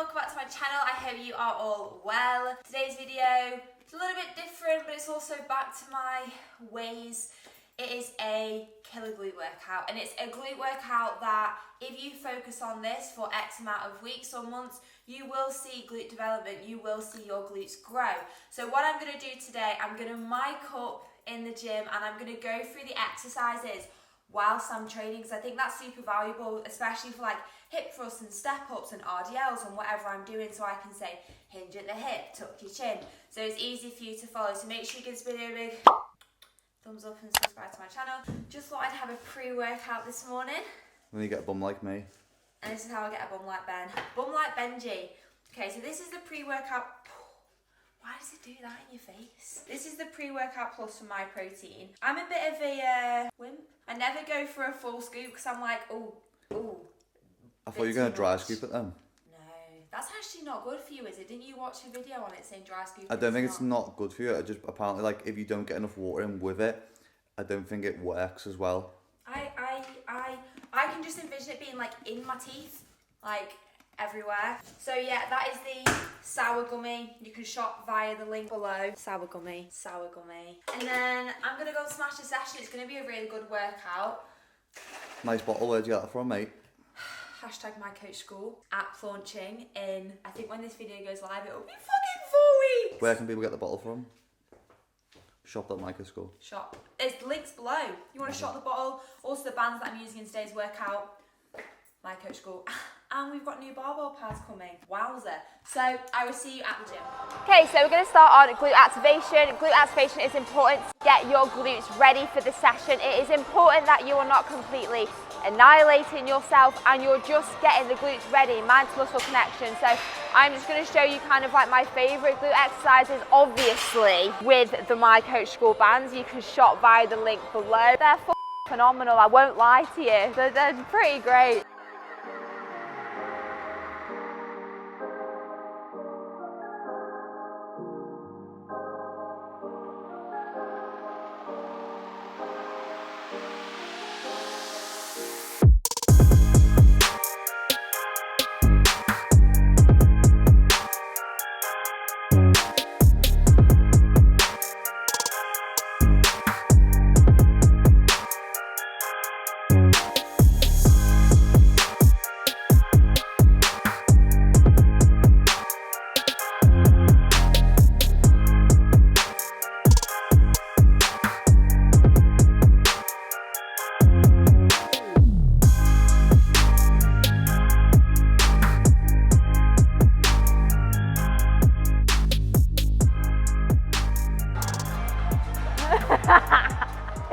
welcome back to my channel. I hope you are all well. Today's video is a little bit different, but it's also back to my ways. It is a killer glute workout, and it's a glute workout that if you focus on this for X amount of weeks or months, you will see glute development, you will see your glutes grow. So what I'm going to do today, I'm going to mic up in the gym and I'm going to go through the exercises whilst I'm training, because I think that's super valuable, especially for like hip thrusts and step ups and RDLs and whatever I'm doing, so I can say hinge at the hip, tuck your chin, so it's easy for you to follow. So make sure you give this video a big thumbs up and subscribe to my channel. Just thought I'd have a pre-workout this morning. Then you get a bum like me. And this is how I get a bum like Ben. Bum like Benji. Okay, so this is the pre-workout. Why does it do that in your face? This is the pre-workout plus for my protein. I'm a bit of a wimp. I never go for a full scoop because I'm like, ooh. I thought you were going to dry scoop it then. No, that's actually not good for you, is it? Didn't you watch a video on it saying dry scoop? I don't think it's not good for you. It just apparently, like, if you don't get enough water in with it, I don't think it works as well. I can just envision it being like in my teeth, like everywhere. So yeah, that is the sour gummy. You can shop via the link below. Sour gummy. And then I'm gonna go and smash the session. It's gonna be a really good workout. Nice bottle. Where'd you get that from, mate? Hashtag my coach school. App launching in, I think when this video goes live, it'll be fucking 4 weeks. Where can people get the bottle from? Shop.microschool. Shop. There's links below. You want to shop the bottle. Also the bands that I'm using in today's workout. My coach school. And we've got new barbell pads coming. Wowzer. So I will see you at the gym. Okay, so we're going to start on glute activation. Glute activation is important to get your glutes ready for the session. It is important that you are not completely annihilating yourself and you're just getting the glutes ready, mind to muscle connection. So I'm just going to show you kind of like my favourite glute exercises, obviously with the My Coach School bands. You can shop via the link below. They're phenomenal, I won't lie to you. They're pretty great.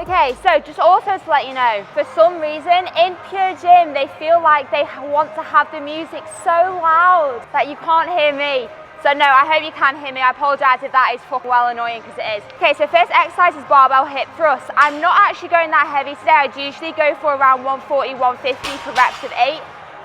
Okay, so just also to let you know, for some reason in Pure Gym they feel like they want to have the music so loud that you can't hear me. So no, I hope you can hear me. I apologise if that is fucking well annoying, because it is. Okay, so first exercise is barbell hip thrusts. I'm not actually going that heavy today. I'd usually go for around 140, 150 for reps of 8.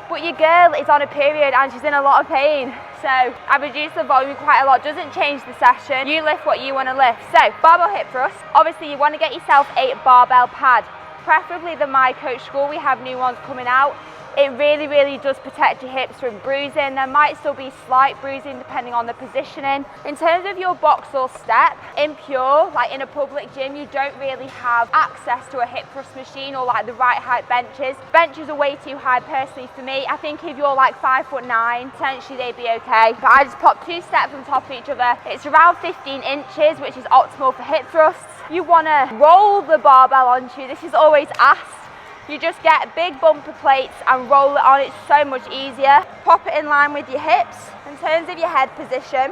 But your girl is on a period and she's in a lot of pain. So I've reduced the volume quite a lot. Doesn't change the session. You lift what you want to lift. So barbell hip thrust. Obviously you want to get yourself a barbell pad. Preferably the My Coach School. We have new ones coming out. It really does protect your hips from bruising. There might still be slight bruising depending on the positioning. In terms of your box or step, in Pure, like in a public gym, you don't really have access to a hip thrust machine or like the right height benches. Benches are way too high personally for me. I think if you're like 5'9", potentially they'd be okay. But I just pop 2 steps on top of each other. It's around 15 inches, which is optimal for hip thrusts. You want to roll the barbell onto you. This is always asked. You just get big bumper plates and roll it on. It's so much easier. Pop it in line with your hips. In terms of your head position,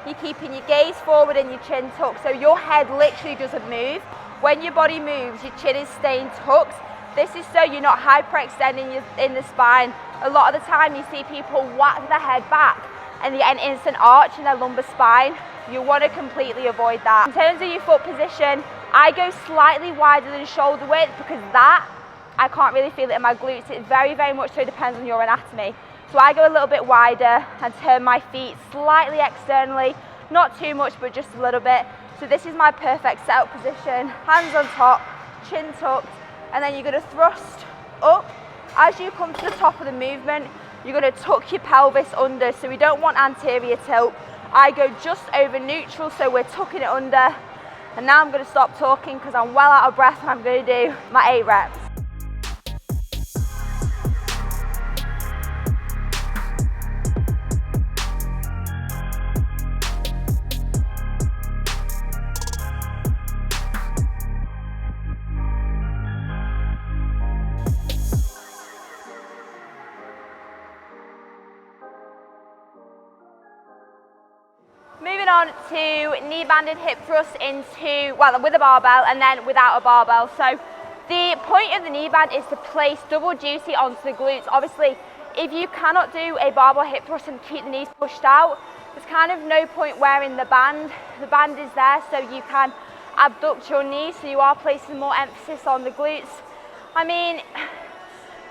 you're keeping your gaze forward and your chin tucked, so your head literally doesn't move. When your body moves, your chin is staying tucked. This is so you're not hyperextending in the spine. A lot of the time you see people whack their head back and they get an instant arch in their lumbar spine. You want to completely avoid that. In terms of your foot position, I go slightly wider than shoulder width because that I can't really feel it in my glutes. It very much so depends on your anatomy. So I go a little bit wider and turn my feet slightly externally, not too much, but just a little bit. So this is my perfect setup position. Hands on top, chin tucked, and then you're gonna thrust up. As you come to the top of the movement, you're going to tuck your pelvis under. So we don't want anterior tilt. I go just over neutral, so we're tucking it under. And now I'm going to stop talking because I'm well out of breath and I'm going to do my 8 reps. Moving on to knee banded hip thrust into, well, with a barbell and then without a barbell. So the point of the knee band is to place double duty onto the glutes. Obviously, if you cannot do a barbell hip thrust and keep the knees pushed out, there's kind of no point wearing the band. The band is there so you can abduct your knees, so you are placing more emphasis on the glutes. I mean,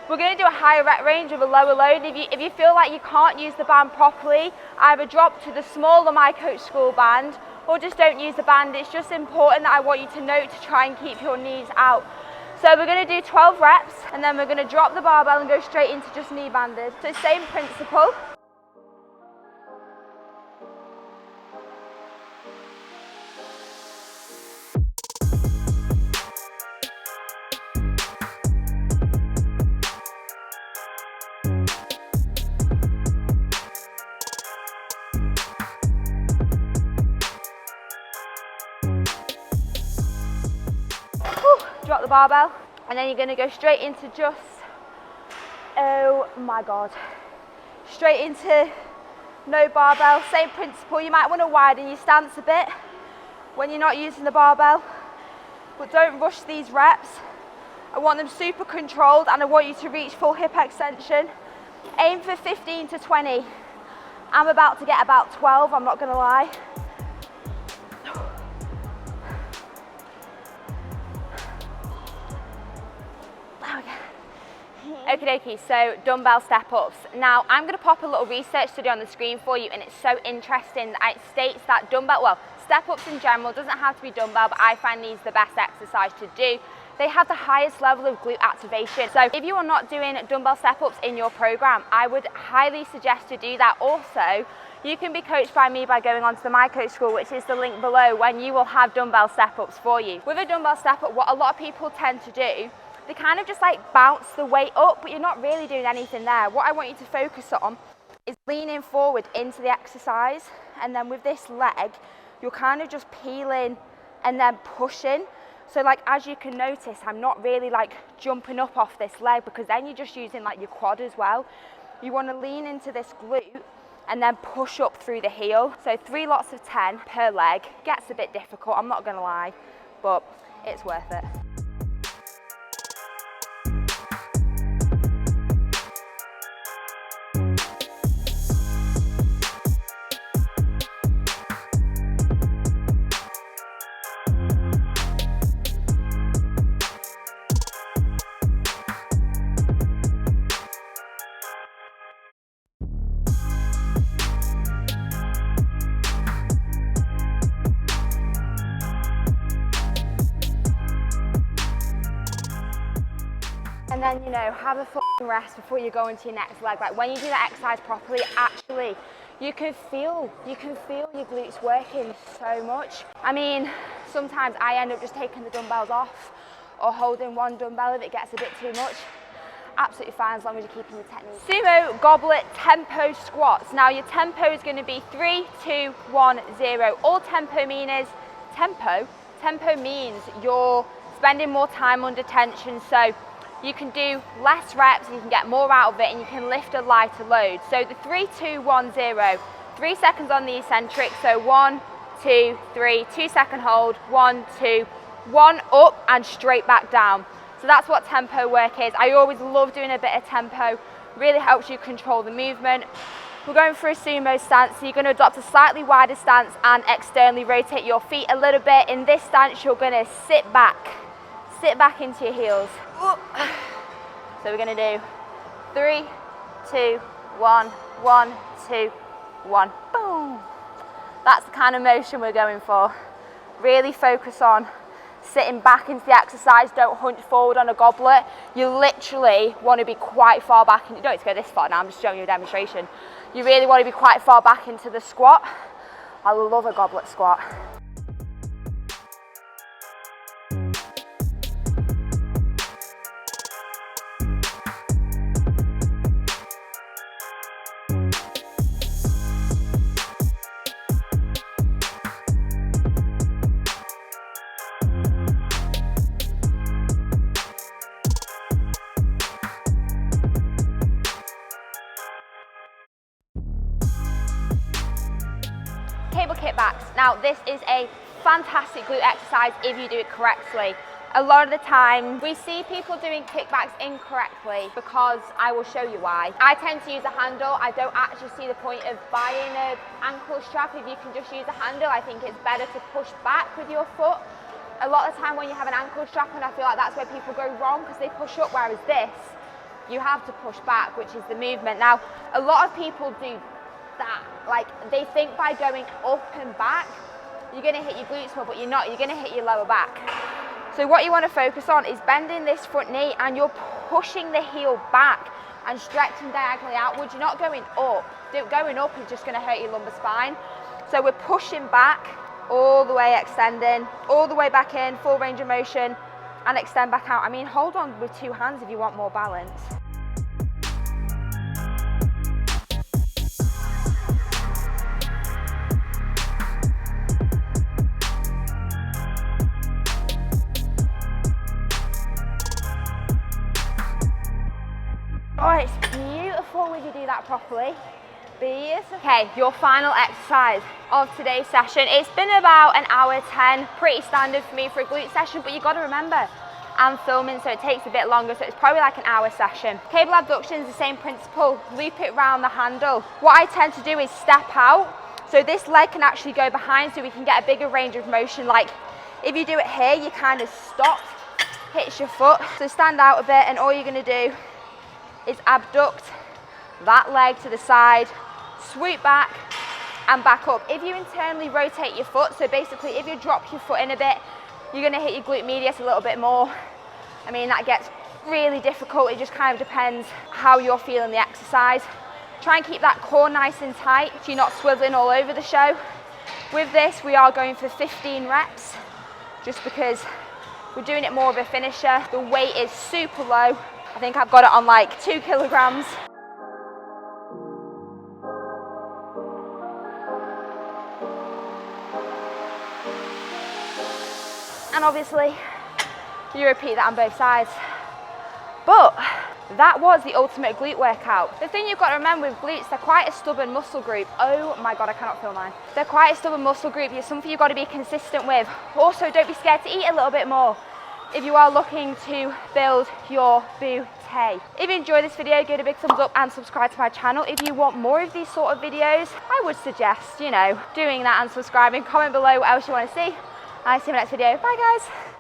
we're going to do a higher rep range with a lower load. If you feel like you can't use the band properly, either drop to the smaller My Coach School band or just don't use the band. It's just important that I want you to note to try and keep your knees out. So we're going to do 12 reps and then we're going to drop the barbell and go straight into just knee banded. So same principle. Drop the barbell and then you're going to go straight into just, oh my god, straight into no barbell. Same principle. You might want to widen your stance a bit when you're not using the barbell, but don't rush these reps. I want them super controlled and I want you to reach full hip extension. Aim for 15 to 20. I'm about to get about 12, I'm not going to lie. Okie dokie, so dumbbell step-ups. Now, I'm going to pop a little research study on the screen for you, and it's so interesting. It states that dumbbell, well, step-ups in general, doesn't have to be dumbbell, but I find these the best exercise to do. They have the highest level of glute activation. So if you are not doing dumbbell step-ups in your program, I would highly suggest to do that. Also, you can be coached by me by going onto the My Coach School, which is the link below, when you will have dumbbell step-ups for you. With a dumbbell step-up, what a lot of people tend to do, they kind of just like bounce the weight up, but you're not really doing anything there. What I want you to focus on is leaning forward into the exercise, and then with this leg, you're kind of just peeling and then pushing. So like, as you can notice, I'm not really like jumping up off this leg, because then you're just using like your quad as well. You want to lean into this glute and then push up through the heel. So 3 lots of 10 per leg. Gets a bit difficult, I'm not gonna lie, but it's worth it. And then, you know, have a fucking rest before you go into your next leg. Like, when you do that exercise properly, actually, you can feel your glutes working so much. I mean, sometimes I end up just taking the dumbbells off or holding one dumbbell if it gets a bit too much. Absolutely fine as long as you're keeping your technique. Sumo Goblet Tempo Squats. Now, your tempo is going to be 3, 2, 1, 0. All tempo mean is tempo. Tempo means you're spending more time under tension, so you can do less reps and you can get more out of it, and you can lift a lighter load. So the 3, 2, 1, 0, 3 seconds on the eccentric. So 1, 2, 3, 2 second hold, 1, 2, 1 up and straight back down. So that's what tempo work is. I always love doing a bit of tempo. Really helps you control the movement. We're going for a sumo stance, so you're going to adopt a slightly wider stance and externally rotate your feet a little bit. In this stance, you're going to sit back into your heels. So we're going to do 3, 2, 1, 1, 2, 1, boom. That's the kind of motion we're going for. Really focus on sitting back into the exercise. Don't hunch forward on a goblet. You literally want to be quite far back. You don't need to go this far now, I'm just showing you a demonstration. You really want to be quite far back into the squat. I love a goblet squat. Cable kickbacks. Now this is a fantastic glute exercise if you do it correctly. A lot of the time we see people doing kickbacks incorrectly because I will show you why. I tend to use a handle. I don't actually see the point of buying an ankle strap if you can just use a handle. I think it's better to push back with your foot. A lot of the time when you have an ankle strap on, I feel like that's where people go wrong because they push up, whereas this, you have to push back, which is the movement. Now, a lot of people do that. Like, they think by going up and back, you're gonna hit your glutes more, but you're not. You're gonna hit your lower back. So what you wanna focus on is bending this front knee and you're pushing the heel back and stretching diagonally outwards. You're not going up. Going up is just gonna hurt your lumbar spine. So we're pushing back, all the way extending, all the way back in, full range of motion, and extend back out. I mean, hold on with two hands if you want more balance. Oh, it's beautiful when you do that properly. Beautiful. Okay, your final exercise of today's session. It's been about an hour 10, pretty standard for me for a glute session, but you got to remember, I'm filming, so it takes a bit longer, so it's probably like an hour session. Cable abductions, the same principle, loop it around the handle. What I tend to do is step out, so this leg can actually go behind so we can get a bigger range of motion. Like, if you do it here, you kind of stop, hits your foot. So stand out a bit, and all you're gonna do is abduct that leg to the side, swoop back and back up. If you internally rotate your foot, so basically if you drop your foot in a bit, you're gonna hit your glute medius a little bit more. I mean, that gets really difficult. It just kind of depends how you're feeling the exercise. Try and keep that core nice and tight so you're not swiveling all over the show. With this, we are going for 15 reps, just because we're doing it more of a finisher. The weight is super low. I think I've got it on like 2 kilograms. And obviously, you repeat that on both sides. But that was the ultimate glute workout. The thing you've got to remember with glutes, they're quite a stubborn muscle group. Oh my God, I cannot feel mine. They're quite a stubborn muscle group. It's something you've got to be consistent with. Also, don't be scared to eat a little bit more if you are looking to build your booty. If you enjoyed this video, give it a big thumbs up and subscribe to my channel. If you want more of these sort of videos, I would suggest, you know, doing that and subscribing. Comment below what else you want to see. I'll see you in the next video. Bye guys.